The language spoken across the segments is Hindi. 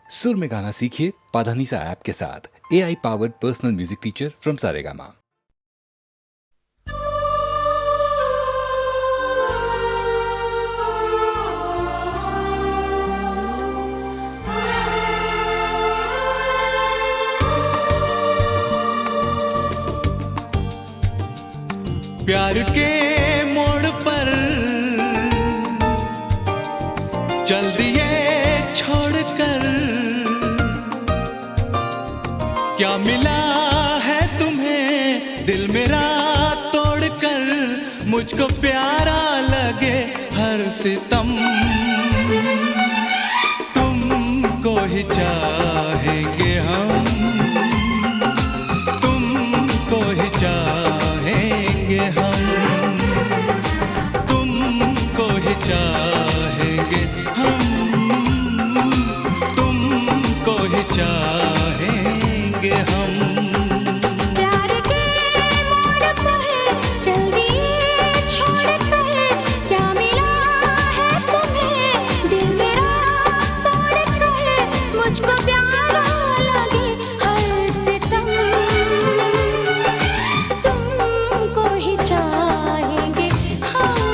सुर में गाना सीखिए पाधानीसा ऐप के साथ। AI powered personal music teacher from Saregama. प्यार के मोड़ पर चल दिए छोड़कर, क्या मिला है तुम्हें दिल मेरा तोड़कर, मुझको प्यारा लगे हर सितम, तुमको ही चाहेंगे हम, तुमको ही चाहेंगे हम, तुमको ही चाहेंगे हम, तुमको ही चाहेंगे हम। प्यार के मोड़ पर चल दिए छोड़कर, क्या मिला है तुम्हें दिल मेरा तोड़कर, मुझको प्यारा लगे हर सितम, तुमको ही चाहेंगे हम,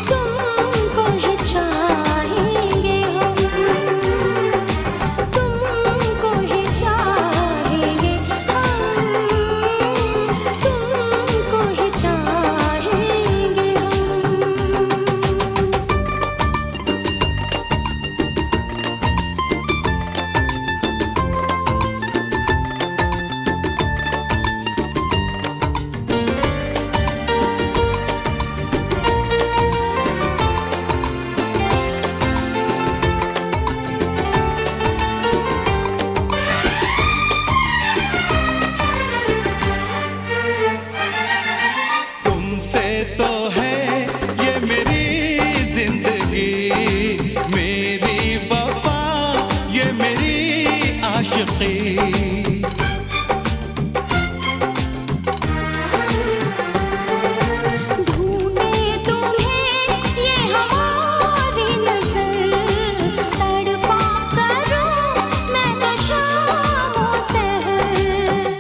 तुमको ही चाहेंगे हम, तुमको ही चाहेंगे हम, तुमको ही चाहेंगे तुमसे तो है ये मेरी जिंदगी, मेरी वफा ये मेरी आशिकी, ढूंढे तुम्हें ये हमारी नजर, तड़पा करूं मैं तो शामों सहर,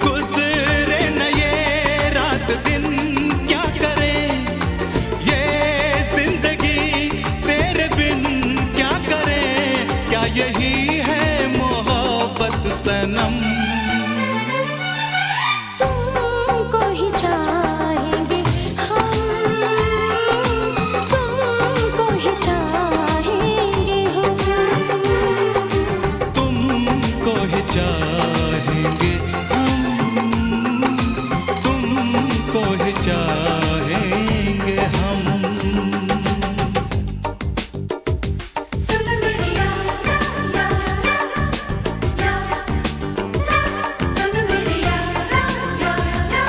गुजरे न ये रात दिन क्या करें, ये जिंदगी तेरे बिन क्या करें, क्या यही है मोहब्बत सनम, तुमको ही चाहेंगे हम, तुमको ही चाहेंगे हम, तुमको ही चाहेंगे हम, तुमको ही चाहेंगे हम। सुन मेरी यारा यारा यारा, सुन मेरी यारा यारा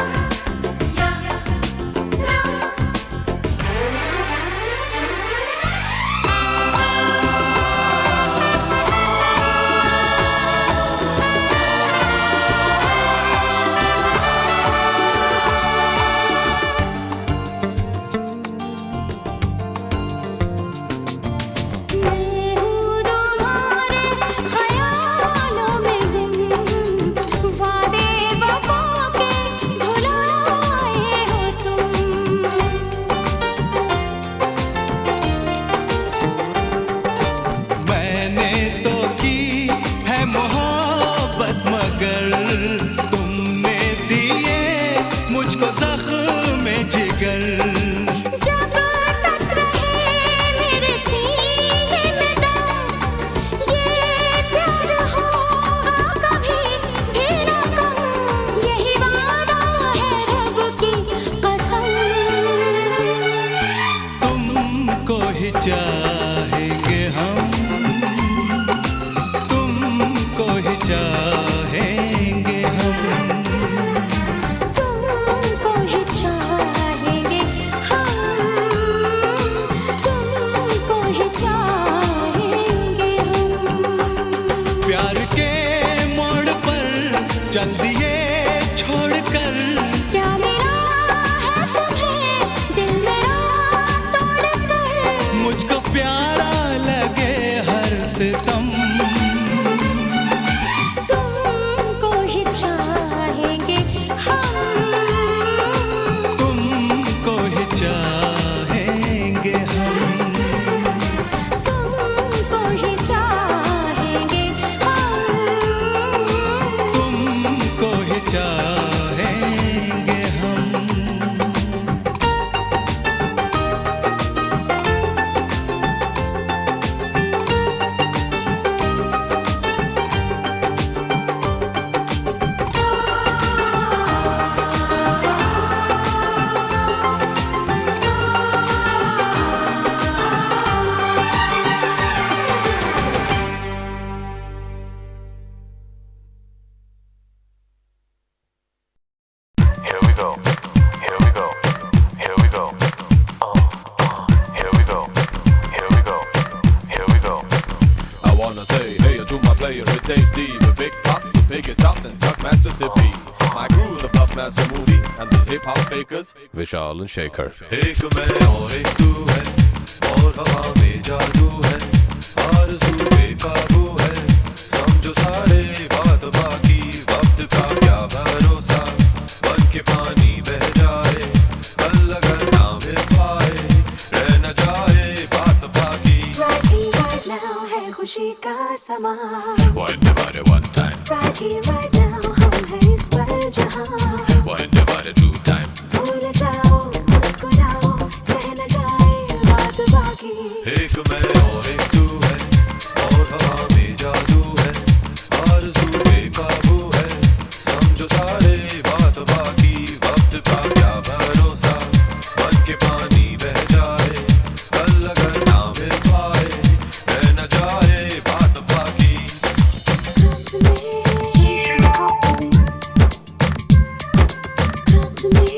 मैं हूँ तुम्हारे ख्यालों में गुम, वादे वफा के भुलाए हो तुम, मैंने तो की है मोहब्बत मगर तुमने दिए मुझको जख्म जिगर, जब तक रहे मेरे सीने में दम, ये प्यार होगा कभी भी ना कम, यही वादा है रब की कसम, तुमको ही चाहेंगे हम, तुमको ही चाहेंगे हम, तुमको ही चाहेंगे हम, तुमको ही चाहेंगे हम। प्यार के मोड़ पर चल दिए छोड़कर, क्या मिला है तुम्हें दिल मेरा तोड़कर, मुझको प्यारा लगे हर सितम, say hey to my player with HD with big pops, with bigger chops and Chuck Mississippi. My crew, the Puff Master movie, and the hip hop fakers, Vishal and Shaker. एक मैं और एक तू है, और हवा में जादू है, आरज़ू बेकाबू है, समझो सारे बात बाकी, वक्त का क्या भरोसा, बन के पानी बह जाए, कल अगर ना मिल पाए, रह न जाए बात बाकी. Right here, right now है खुशी का समा. One divided one time, Right here, right now हम हैं इस पल जहाँ. one divided two time. भूल जाओ, मुस्कुराओ, रह न जाए बात बाकी. एक मैं और एक तू है, और हवा में जादू है, आरज़ू बेकाबू है, समझो सारे बात बाकी, वक्त का क्या भरोसा, बन के पानी बह जाए, कल अगर ना मिल पाए, रह न जाए बात बाकी. Come to me, come to me,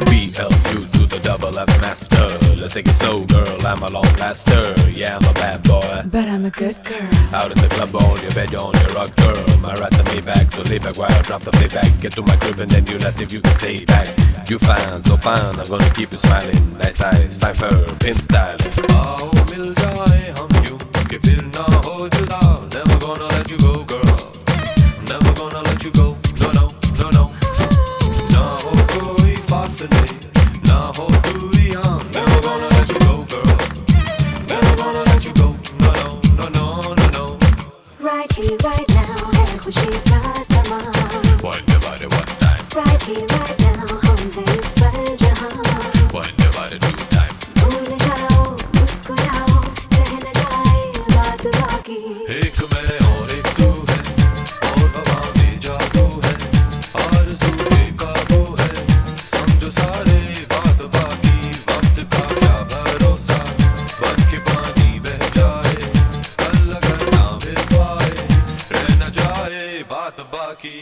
BLU to the double F master. Let's take it slow, girl. I'm a long laster. Yeah, I'm a bad boy. But I'm a good girl. Out in the club, on your bed, you're on your rug, girl. My right to me back, so lay back while I drop the playback. Get to my crib and then you ask if you can stay back. You fine, so fine, I'm gonna keep you smiling. Nice eyes, fine fur, pimp styling. आओ मिल जाए हम यूं कि फिर ना हो जुदा. Never gonna let you go, girl. Never gonna let you go. No, no, no, no. ना हो कोई फासले, ना हो दूरियां. Never gonna let you go, girl. Never gonna let you go. No, no, no, no, no, no. right here, right now है खुशी का समा. One divided one time, Right here, right now हम हैं इस पल जहाँ. one divided two time. भूल जाओ, मुस्कुराओ, रह न जाए बात बाकी. एक मैं और एक तू है, और हवा में जादू है, आरज़ू बेकाबू है, समझो सारे बात बाकी, वक्त का क्या भरोसा, बन के पानी बह जाए, कल अगर ना मिल पाए, रह न जाए बात बाकी.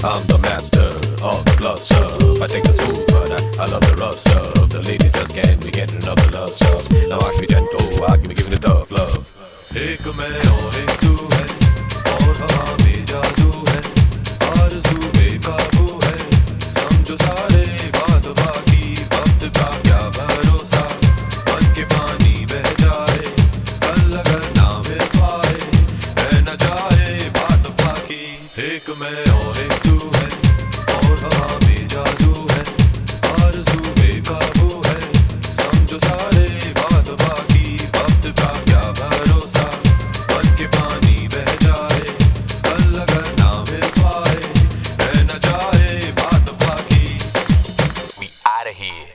I'm the master of the blood stuff. I take the smooth, but I love the rough stuff. The ladies just can't be getting enough of love stuff. Now I can be gentle, I can be giving it tough love. एक मैं और एक तू है, और हवा में जादू है, आरज़ू बेकाबू है, समझो सारे बात बाकी, वक्त का क्या भरोसा, बन के पानी बह जाए, कल अगर ना मिल पाए, रह न जाए बात बाकी. एक मैं और एक तू है, और हवा में जादू है, आरज़ू बेकाबू है, समझो सारे बात बाकी, वक्त का क्या भरोसा, बन के पानी बह जाए, कल अगर ना मिल पाए, रह न जाए बात बाकी. We outta here.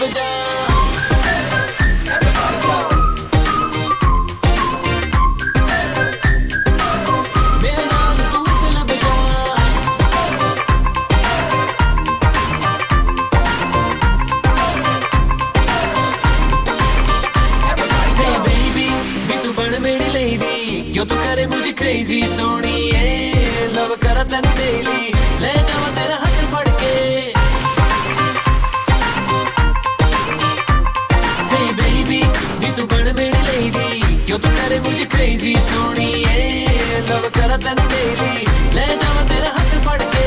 बजा मेरे नाल तू विसल बजा Hey baby भी तू बन मेरी lady क्यों तू करे मुझे crazy सोनिए लव करा तैनू daily ले जावा तेरा हाथ फड़ के Hey baby भी तू बन मेरी lady क्यों तू करे मुझे crazy सोनिए लव करा तैनू daily ले जावा तेरा हाथ फड़ के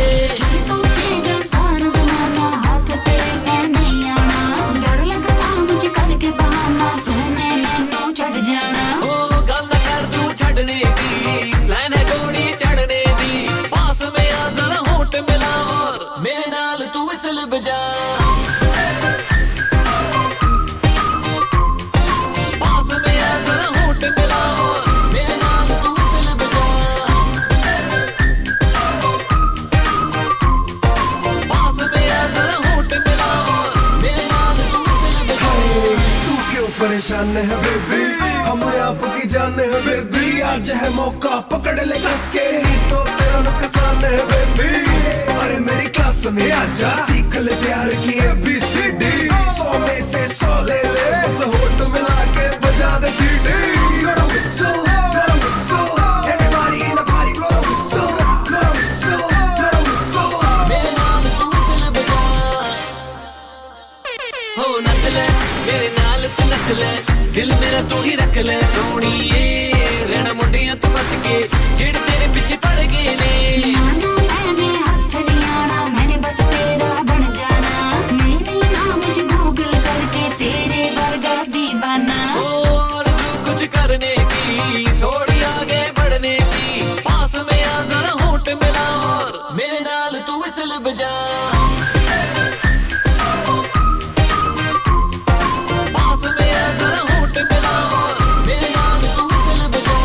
सोचेगा सारा ज़माना हाथ तेरे में नहीं आना डर लगता मुझे करके बहाना तूने मैनू छड़ जाना ओ गल कर तू छड़ने दी प्लान है गोली चढ़ने दी पास में आ जरा होठ मिला और मेरे नाल तू विसल बजा पास में आ जरा होठ मिला और मेरे नाल तू विसल बजा पास में आ जरा होठ मिला और मेरे नाल तू विसल बजा तू क्यों परेशान है बेबी हम आपकी जान है बेबी आज है मौका पकड़ ले कस के नहीं तो तेरा नुकसान है बेबी अरे मेरी क्लास में आजा सीख ले प्यार की ABCD 100 में से 100 ले ले बस होठ मिला के बजा दे सीटी blow the whistle everybody in the party blow the whistle मेरे नाल तू विसल बजा हो नच ले मेरे नाल तू नच ले दिल मेरा तू ही रख ले सोनिए रहना मुंडियां तू बच के जेड़ तेरे पीछे पड़ गए ने आना मैंने हाथ नहीं आना मैंने बस तेरा बन जाना नहीं मिलना मुझे गूगल करके तेरे वर्गा दीवाना और जो कुछ करने की थोड़ी आगे बढ़ने की पास में आ जरा होठ मिला और मेरे नाल तू विसल बजा पास में आ जरा होठ मिला और मेरे नाल तू विसल बजा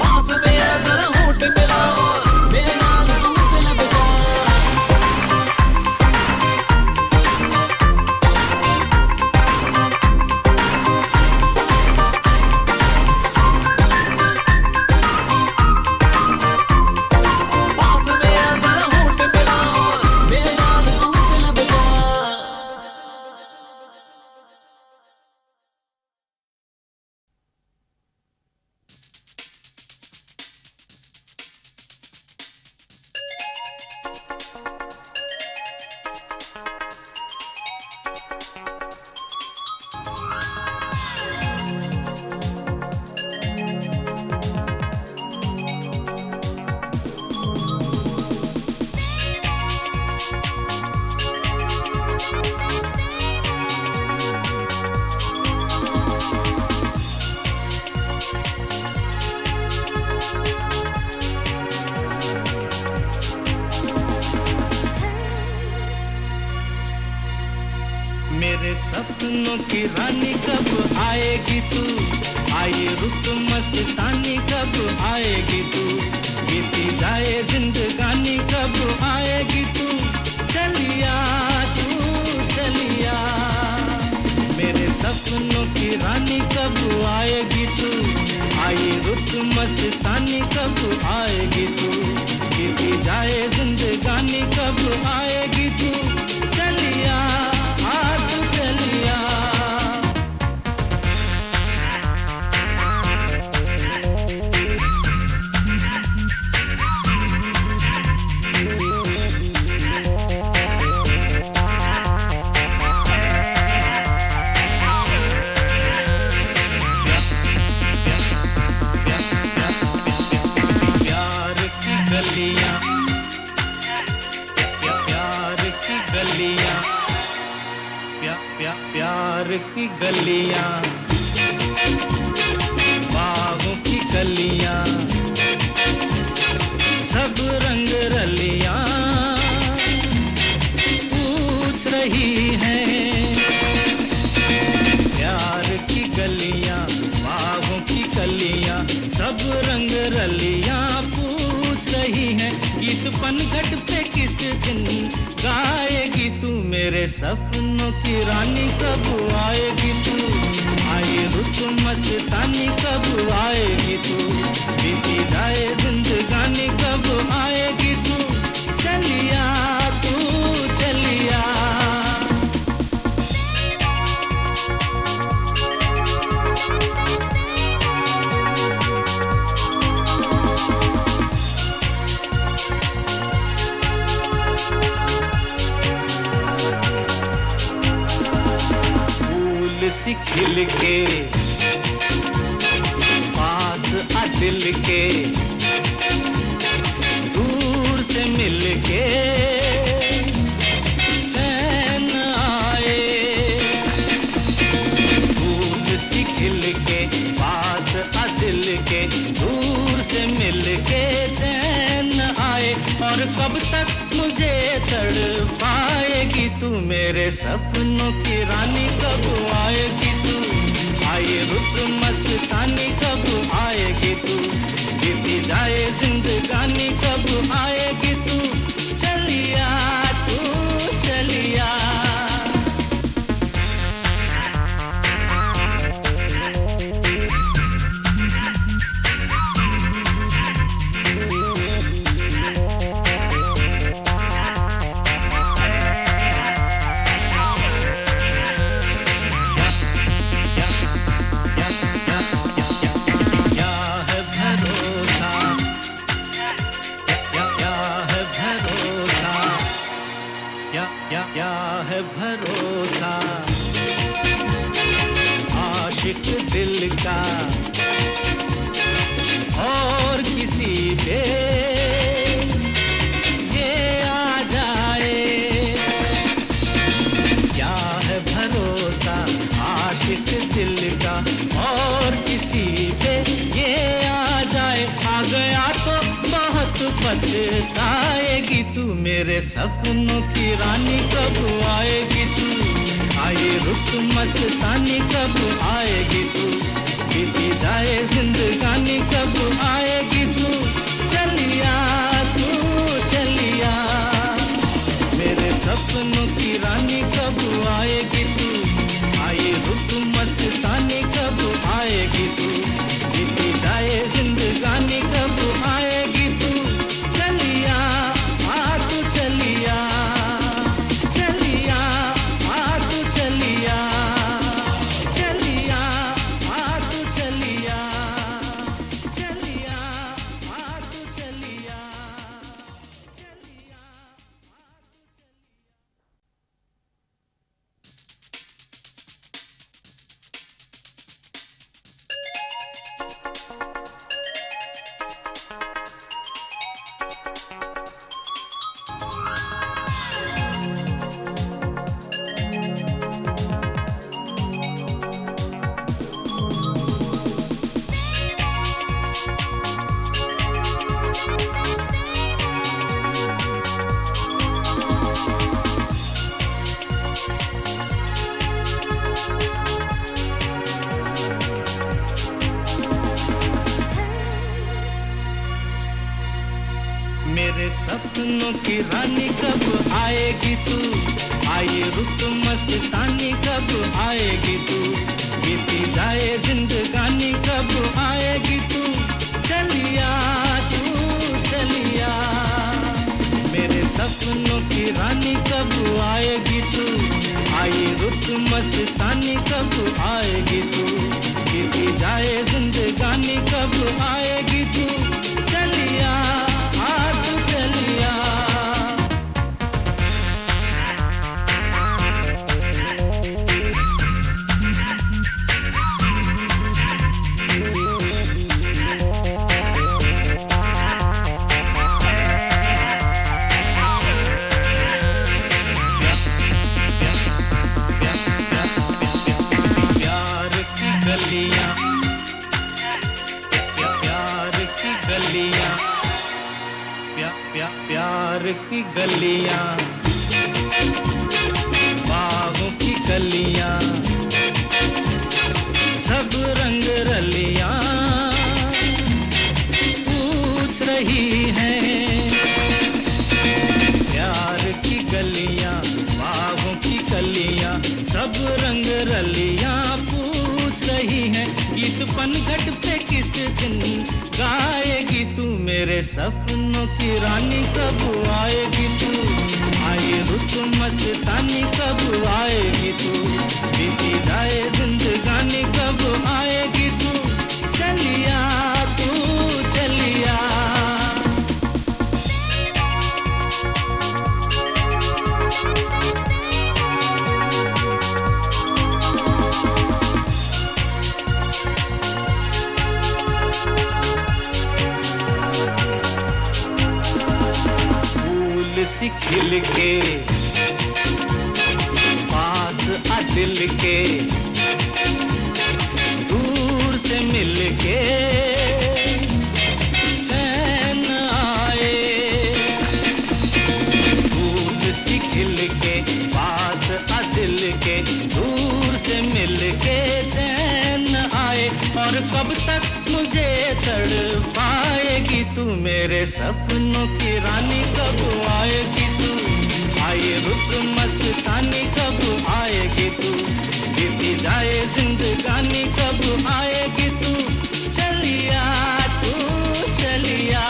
पास में आ जरा होठ मिला और मेरे नाल तू विसल बजा पास में आ जरा होठ मिला और मेरे नाल तू विसल बजा मेरे सपनों की रानी कब आएगी तू आई रुत मस्तानी कब आएगी तू बीती जाए जिंदगानी कब आएगी तू चलिया मेरे सपनों की रानी कब आएगी तू आई रुत मस्तानी कब आएगी तू बीती जाए जिंदगानी कब आएगी तू चलिया तू चलिया प्यार की गलियां प्यार की गलियां प्यार की गलियां बागों की गलियां सब रंग रलियां पूछ रही हैं प्यार की गलियां बागों की गलियां सब रंग रलियां पूछ रही हैं ईद पनघट पे किस दिन सपनों की रानी कब आएगी तू, आए रुत मस्तानी कब आएगी तू, बीती जाए जिंदगानी कब आएगी तू, चलिया तू चलिया। सी खिल के पास आ दिल के, दूर से मिल के चैन आए। फूल सी खिल के पास आ दिल के, दूर से मिल के चैन आए। और कब तक मुझे तड़पाएगी तू, मेरे सपनों की रानी कब आएगी तू, आए रुत मस्तानी कब आएगी तू, बीती जाए जिंदगानी कब आएगी तू, चलिया तू चलिया। क्या है भरोसा आशिक दिल का और किसी पे ये आ जाए। क्या है भरोसा आशिक दिल का और किसी पे ये आ जाए। आ गया तो बहुत पछताएगी तू, मेरे सपनों की रानी कब आएगी तू, आए रुत मस्तानी कब आएगी तू, बीती जाए जिंदगानी कब आएगी तू, चलिया तू चलिया। मेरे सपनों की रानी कब आएगी तू, आए रुत मस्तानी कब आएगी तू, बीती जाए जिंदगानी कब आएगी तू, चलिया आ तू चलिया, चलिया आ तू चलिया, चलिया आ तू चलिया, चलिया आ तू चलिया, चलिया। मेरे सपनों की रानी कब आएगी तू, आए रुत मस्तानी कब आएगी तू, बीती जाए जिंदगानी कब आएगी तू, चलिया तू चलिया। मेरे सपनों की रानी कब आएगी तू, आए रुत मस्तानी कब आएगी तू, बीती जाए जिंदगानी कब आएगी तू, चलिया आ तू चलिया। प्यार की गलियां, प्यार की गलियां, प्यार की गलियां, बागों की गलियां, सब रंग रलियां पूछ रही हैं। प्यार की गलियां, बागों की गलियां, सपनों की रानी कब आएगी तू, आई रुत मस्तानी कब आएगी तू, बीती जाए जिंदगानी कब आएगी तू, चलिया तू चलिया। सी खिल के पास आ दिल के, दूर से मिल के चैन आए, फूल सी खिल के पास आ दिल के, दूर से मिल के चैन आए, और कब तक मुझे तड़पाएगी तू, मेरे सपनों की रानी कब आएगी तू, आए रुत मस्तानी कब आएगी तू, बीती जाए जिंदगानी कब आएगी तू, चलिया तू चलिया।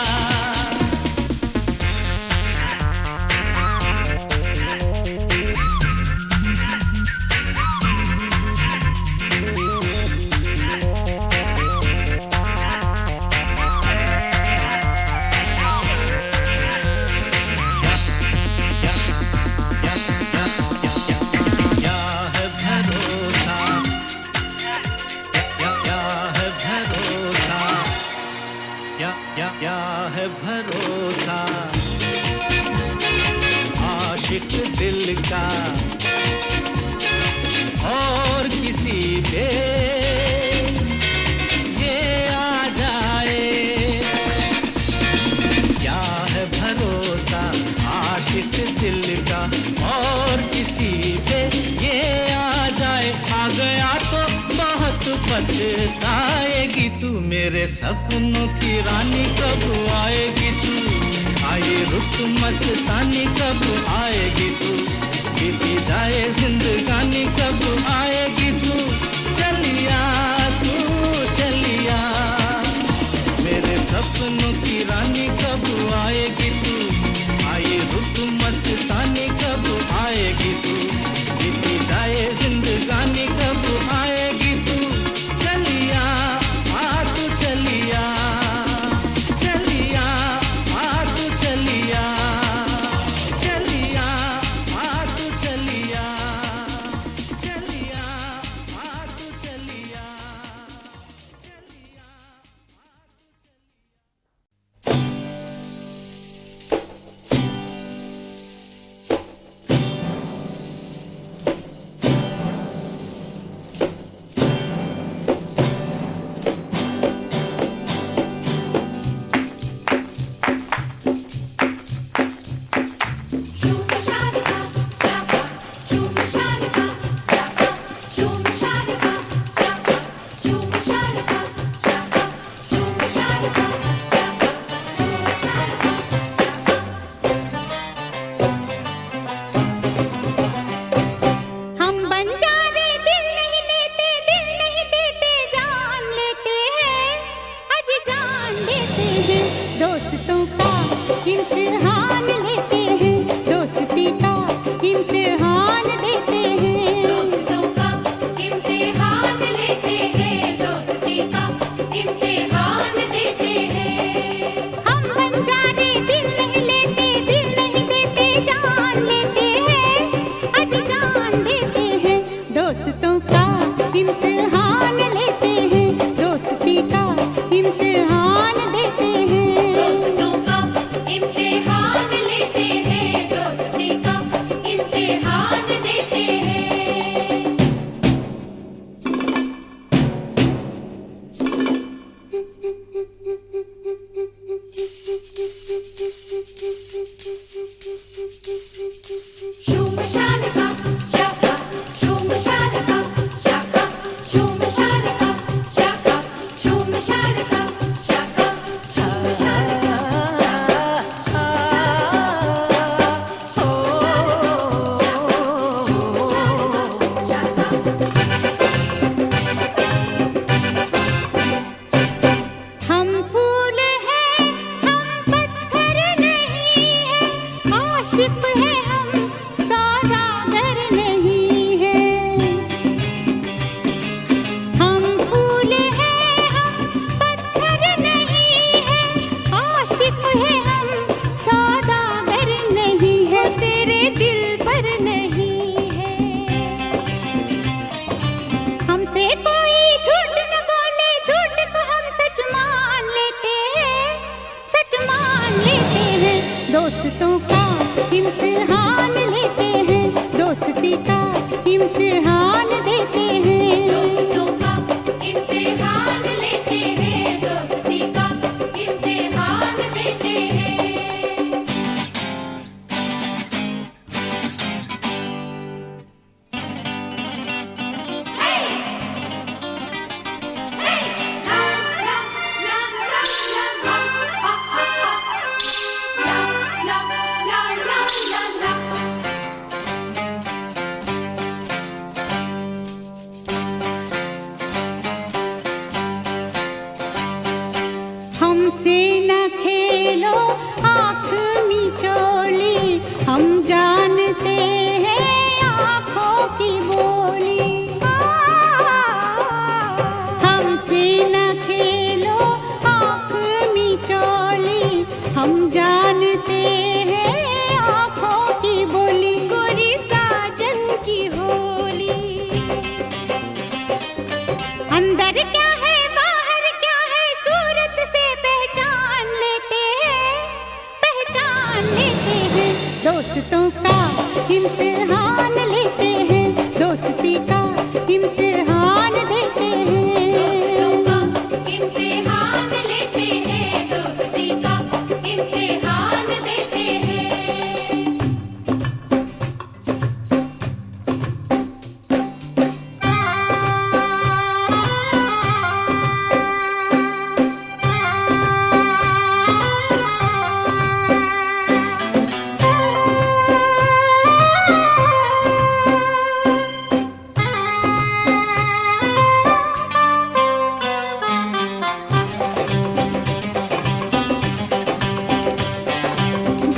क्या है भरोसा आशिक दिल का और किसी पे ये आ जाए, क्या है भरोसा आशिक दिल का और किसी पे ये आ जाए, आ गया तो बहुत पछताएगी तू, मेरे सपनों की रानी कब आएगी तू, आए रुत मस्तानी कब आएगी तू, बीती जाए जिंदगानी कब आएगी तू, चलिया तू चलिया। मेरे सपनों की रानी कब आएगी तू, आए रुत मस्तानी कब आएगी तू, बीती जाए जिंदगानी कब आएगी तू, चलिया आ तू चलिया, चलिया आ तू चलिया, चलिया आ तू चलिया, चलिया। जानते हैं आँखों की बोली, हमसे न खेलो आँख मिचौली, हम जानते हैं आँखों की बोली, गोरी साजन की होली। अंदर क्या है बाहर क्या है सूरत से पहचान लेते हैं, पहचान लेते हैं। दोस्तों का इम्तिहान लेते हैं, दोस्ती का इम्तिहान देते हैं, दोस्तों का इम्तिहान लेते हैं, दोस्ती का इम्तिहान देते हैं।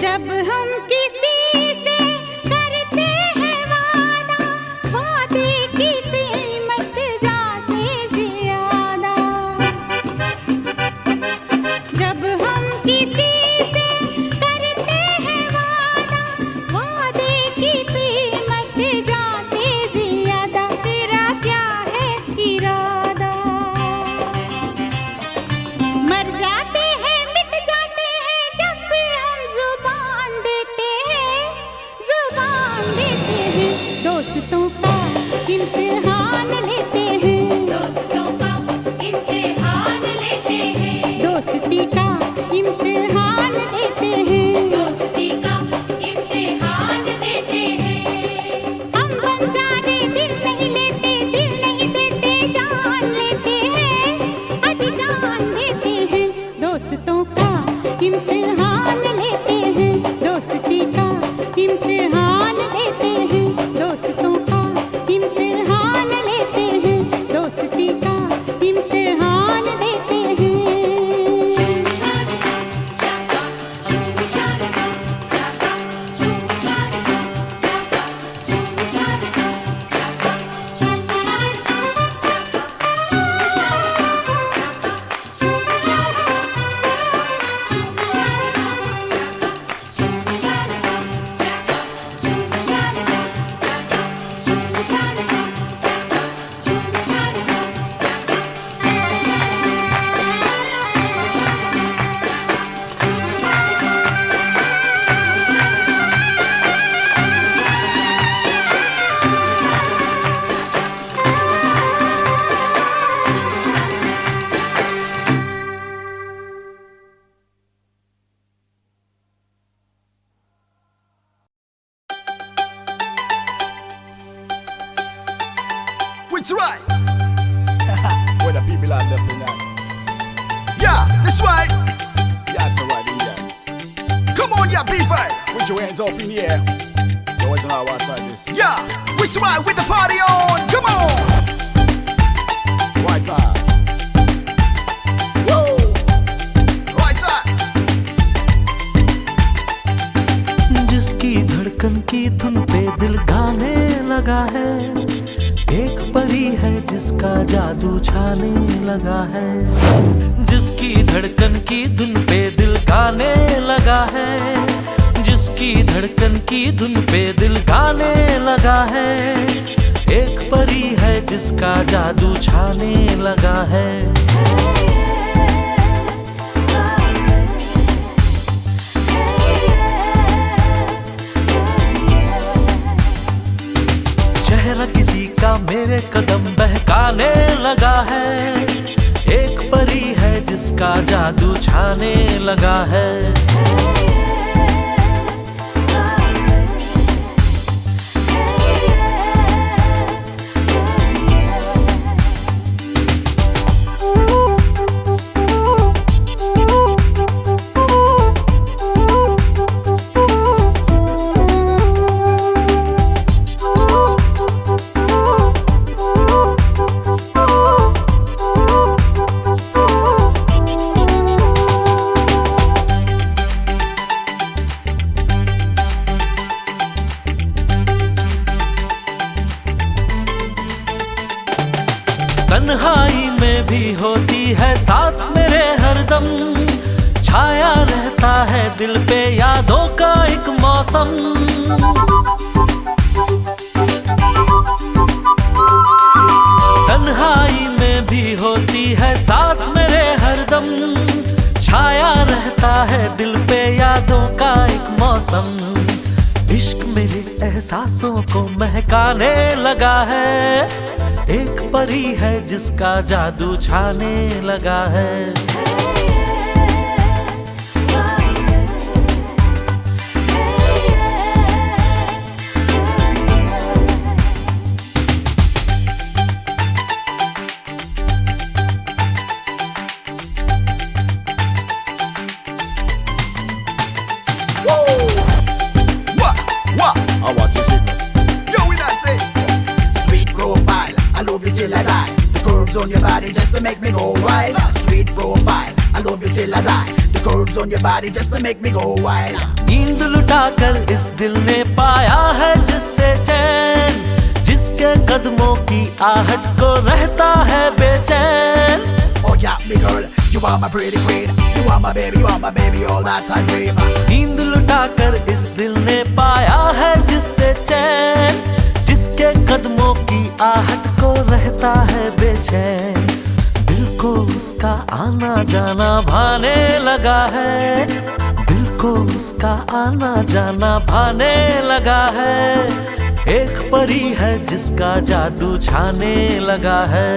जब हम किसी से करते हैं वादा, वादे की कीमत जाते ज्यादा। जब हम किसी से करते हैं वादा, वादे की कीमत जाते ज्यादा। तेरा क्या है इरादा? मर जाते हैं मिट जाते हैं जब भी हम जुबान देते हैं, जुबान देते हैं। दोस्तों का इम्तिहान लेते हैं, दोस्तों का इम्तिहान लेते हैं, दोस्ती का इम्तिहान देते हैं, दोस्ती का इम्तिहान देते हैं। हम अनजाने दिल नहीं लेते, दिल नहीं देते, जान लेते हैं, अभी जान देते हैं। दोस्तों का इम्तिहान लेते हैं, दोस्ती का इम्तिहान देते हैं, दोस्तों का इम्तिहान लेते हैं, दोस्ती का इम्तिहान देते हैं। Which right? Where the people are left in that. Yeah, that's right. Yeah, that's right, yeah. Come on, yeah, people. Put your hands up in the air. Yo, what's how outside this? Yeah, which right with the party on? Come on. Right side. Woo. Right side. जिसकी धड़कन की धुन पे दिल गाने लगा है, एक परी है जिसका जादू छाने लगा है। जिसकी धड़कन की धुन पे दिल गाने लगा है, जिसकी धड़कन की धुन पे दिल गाने लगा है। एक परी है जिसका जादू छाने लगा है। चेहरा किसी का मेरे कदम बहकाने लगा है। एक परी है जिसका जादू छाने लगा है। तन्हाई में भी होती है साथ मेरे हरदम, छाया रहता है दिल पे यादों का एक मौसम। तन्हाई में भी होती है साथ मेरे हरदम, छाया रहता है दिल पे यादों का एक मौसम। इश्क मेरे एहसासों को महकाने लगा है, एक परी है जिसका जादू छाने लगा है। I watch these people. Yo, we not say. Sweet profile, I love you till I die. The curves on your body just to make me go wild. Sweet profile, I love you till I die. The curves on your body just to make me go wild. नींद लुटाकर इस दिल ने पाया है जिससे चैन, जिसके कदमों की आहट को रहता है बेचैन। Oh yeah, me girl, you are my pretty queen. You are my baby, you are my baby, all that I dream. नींद लुटाकर इस दिल ने पाया है जिससे चैन, जिसके कदमों की आहट को रहता है बेचैन। दिल को उसका आना जाना भाने लगा है, दिल को उसका आना जाना भाने लगा है। एक परी है जिसका जादू छाने लगा है।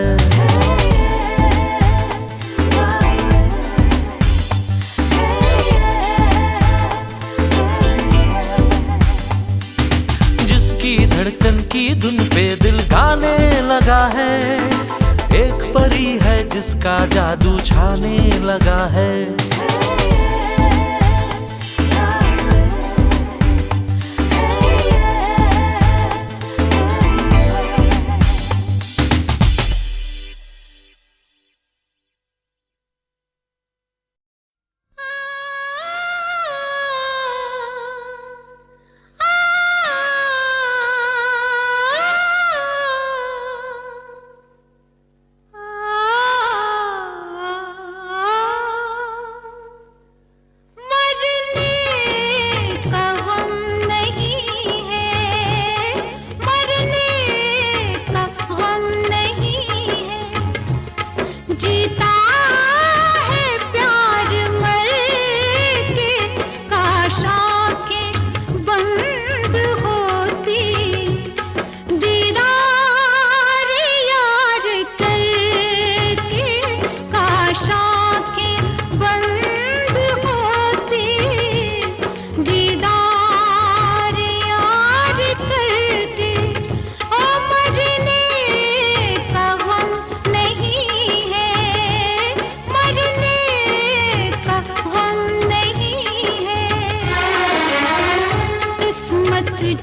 धड़कन की धुन पे दिल गाने लगा है, एक परी है जिसका जादू छाने लगा है।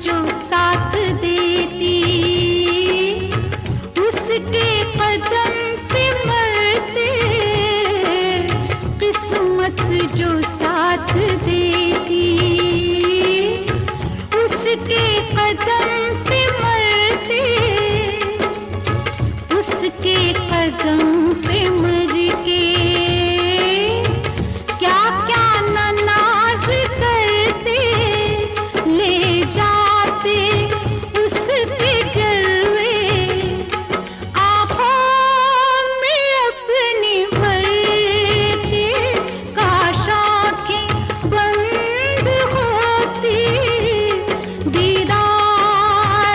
जो साथ देती उसके कदम पे मरते, किस्मत जो साथ देती उसके कदम पे मरते, उसके कदम पे मर के क्या क्या नाज करते, ले जाते उसके जलवे आँखों में अपनी भरते, काश आँखें बंद होती दीदार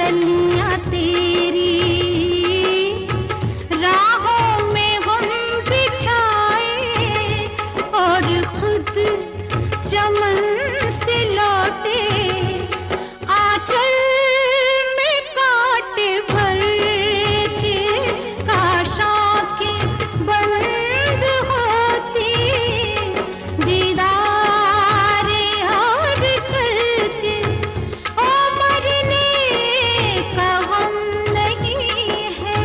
कलियां तेरी राहों में हम बिछाए और खुद चमन से लौटे आंचल में कांटे भर के काश आंखें बंद होती दीदार यार करके ओ मरने का हम नहीं है।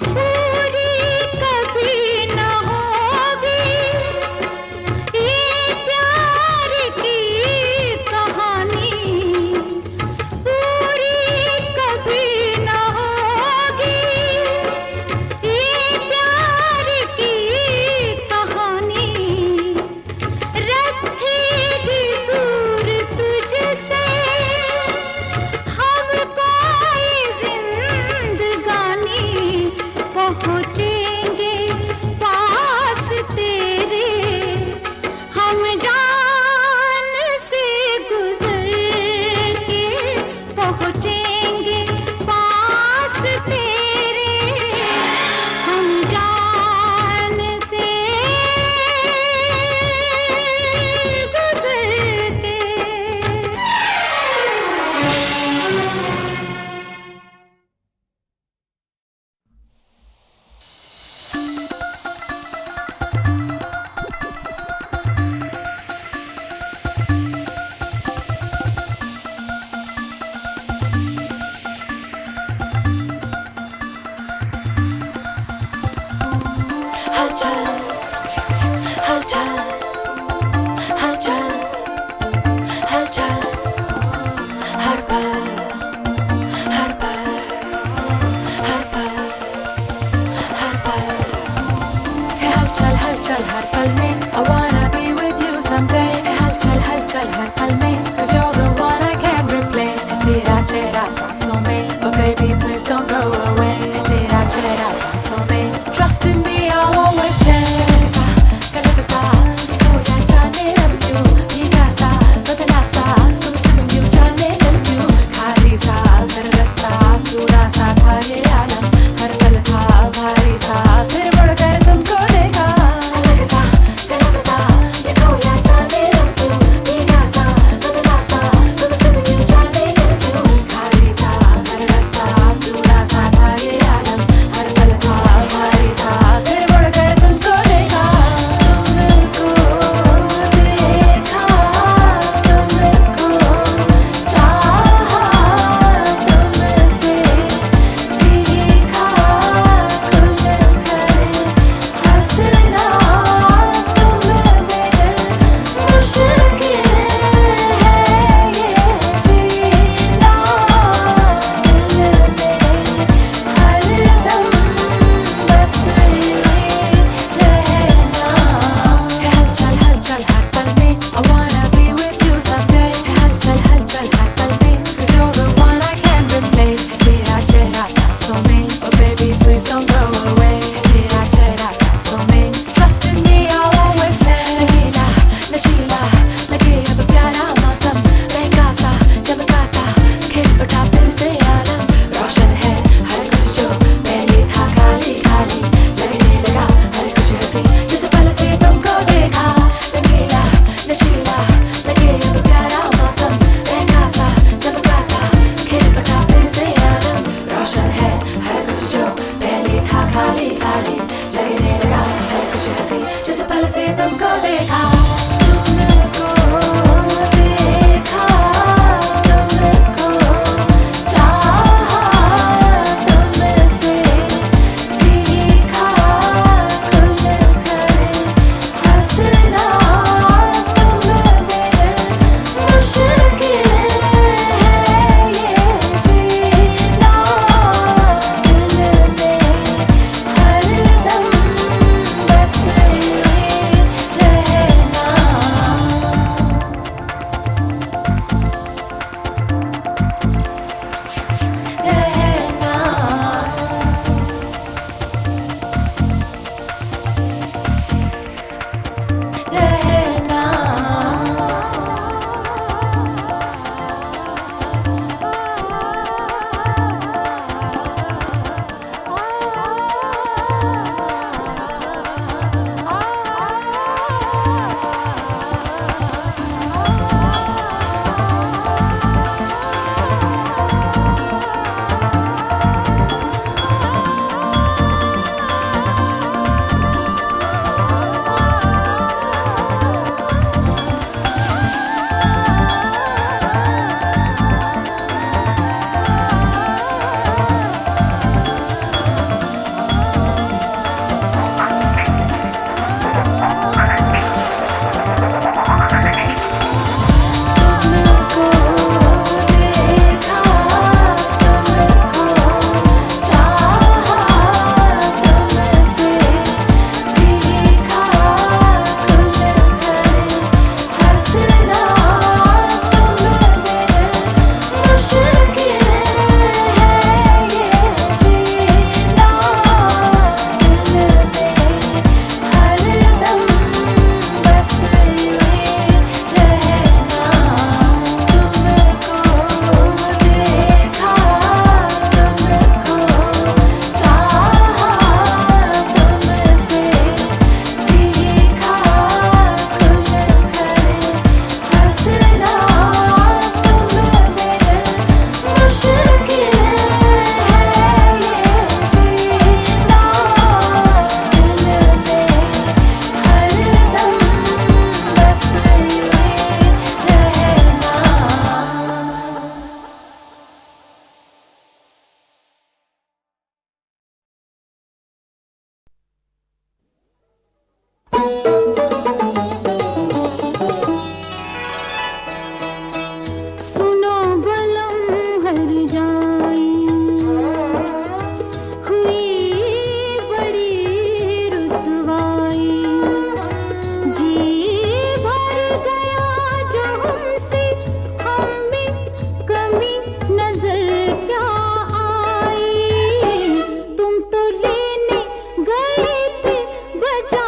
पूरी कभी न होगी ये प्यार की कहानी, पूरी कभी न होगी ये प्यार की कहानी, रखेगी दूर तुझसे हमको ये जिंदगानी, पहुँचेंगे पास तेरे हम जान से गुजर के, पहुँचेंगे पास तेरे हम जान से गुजर के। हलचल हलचल हलचल हलचल हर पल हर पल हर पल हर पल हलचल हलचल हर पल में I wanna be with you someday हलचल हलचल हर पल में 'cause you're the one I can't replace तेरा चेहरा सांसों में oh baby please don't go away तेरा चेहरा सांसों में trust in me I'll always stay kalakasa ko ya jaane ab tu nikasa badnasa tum sun you jaane ab tu khali sa ghar rasta sura sa tha ye alam har pal tha bhari sa fir बढ़कर तुमको देखा kalakasa ko ya jaane ab tu nikasa badnasa सुनो बलम हर जाई हुई बड़ी रुसवाई जी भर गया जो हमसे हम में कमी नजर क्या आई तुम तो लेने गए थे बजा